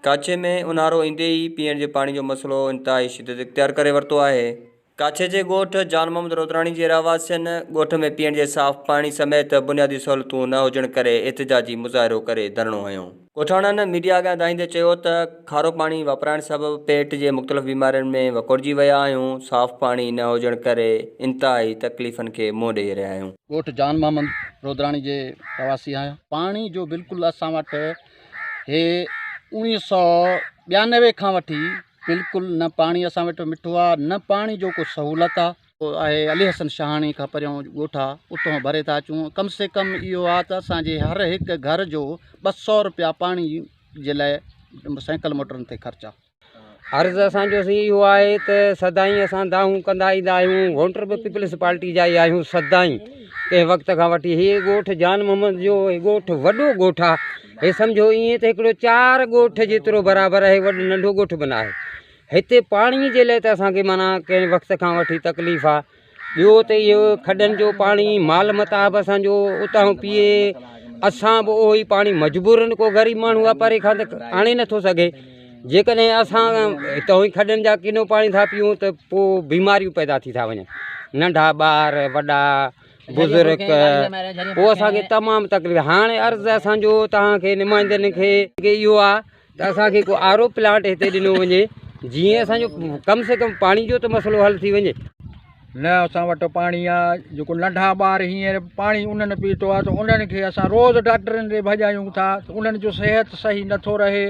काछे में ऊन्हारो ईंदे ई पीअण जे पाणी जो मसइलो इंतिहाई शिदत इख्तियार करे वरितो आहे। काछे जे ॻोठ जान मोहम्मद रोदराणी जे रहवासियुनि ॻोठ में पीअण जे साफ़ पाणी समेत बुनियादी सहूलियतूं न हुजण करे एतिजाजी मुज़ाहिरो करे धरणो हंयो। ॻोठाणनि मीडिया अॻियां ॿुधाईंदे चयो त खारो पाणी वापराइण सबबि पेट जे मुख़्तलिफ़ बीमारियुनि में वकोड़जी विया आहियूं। साफ़ पाणी न हुजण करे इंतिहाई तकलीफ़ुनि खे मुंहुं ॾेई रहिया आहियूं। ॻोठ जान मोहम्मद रोदराणी जे रहवासी आहियां। पाणी जो बिल्कुलु असां वटि हे 1992 खां वठी बिल्कुलु न पाणी असां वटि मिठो आहे, न पाणी जो को सहूलियत आहे। अली हसन शाहाणी खां परियों ॻोठ आहे, उतां भरे था अचूं। कम से कम इहो आहे त असांजे हर हिकु घर जो 200 रुपया पाणी जे लाइ साइकिल मोटरनि ते ख़र्चु आहे। अर्ज़ु असांजो इहो आहे त सदाईं असां दाहूं कंदा ईंदा आहियूं। वोटर बि पीपल्स पार्टी जा ई आहियूं सदाईं। कंहिं वक़्त खां वठी हीअ ॻोठ जान मोहम्मद जो ॻोठ वॾो ॻोठ आहे। हे सम्झो ईअं त हिकिड़ो 4 ॻोठ जेतिरो बराबरि आहे, वॾो नंढो ॻोठ बि न आहे। हिते पाणीअ जे लाइ त असांखे माना कंहिं वक़्त खां वठी तकलीफ़ आहे। ॿियो त इहो खॾनि जो पाणी माल मताब असांजो उतां पीए, असां बि उहो ई पाणी मजबूरनि को ग़रीब माण्हू आहे परे खां त आणे नथो सघे। जेकॾहिं असां हितां ई खॾनि जा किनो पाणी था पियूं त पोइ बीमारियूं पैदा थी था वञनि, नंढा ॿार वॾा बुज़ुर्ग, पोइ असांखे तमामु तकलीफ़। हाणे अर्ज़ु असांजो तव्हांखे नुमाइंदनि खे इहो आहे त असांखे को आरो प्लांट हिते ॾिनो वञे, जीअं असांजो कम से कम पाणी जो त मसइलो हल थी वञे। न असां वटि पाणी आहे, जेको नंढा ॿार हींअर पाणी उन्हनि पीतो आहे त उन्हनि खे असां रोज़ु डॉक्टरनि ॾे भॼायूं था त उन्हनि जो सिहत सही नथो रहे।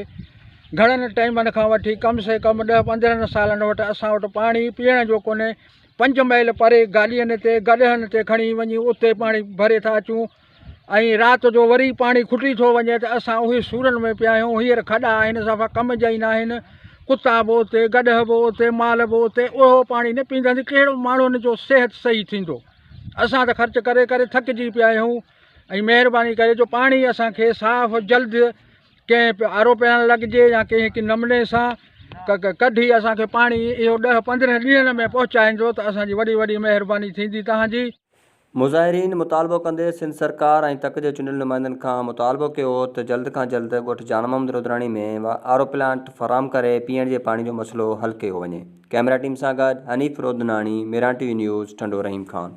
घणनि टाइमनि खां वठी कम से कम 10-15 सालनि वटि असां वटि पाणी पीअण जो कोन्हे। 5 माइल परे गाॾियुनि ते गॾहनि ते खणी वञी उते पाणी भरे था अचूं, ऐं राति जो वरी पाणी खुटी थो वञे त असां उहे सूरनि में पिया आहियूं। हींअर खॾा आहिनि सफ़ा कम जा ई न आहिनि, कुता बि उते, गॾह बि उते, माल बि उते, उहो पाणी न पीअंदासीं कहिड़ो माण्हुनि जो सिहत सही थींदो। असां त ख़र्चु करे करे थकिजी पिया आहियूं। ऐं महिरबानी करे जो पाणी असांखे साफ़ जल्द कंहिं आरो पिणणु लॻिजे या कंहिं नमूने सां कढी असांखे पाणी इहो 10-15 ॾींहंनि में पहुचाईंदो त असांजी वॾी वॾी महिरबानी थींदी तव्हांजी। मुज़ाहिरीन मुतालबो कंदे सिंध सरकार ऐं तक जे चुनियल नुमाइंदनि खां मुतालबो कयो त जल्द खां जल्द ॻोठ जान मोहम्मद रोदराणी में आरो प्लांट फराहम करे पीअण जे पाणी जो मसइलो हल कयो वञे। कैमरा टीम सां गॾु हनीफ़ रोदनाणी, मेरान टीवी न्यूज़, ठंडो रहीम ख़ान।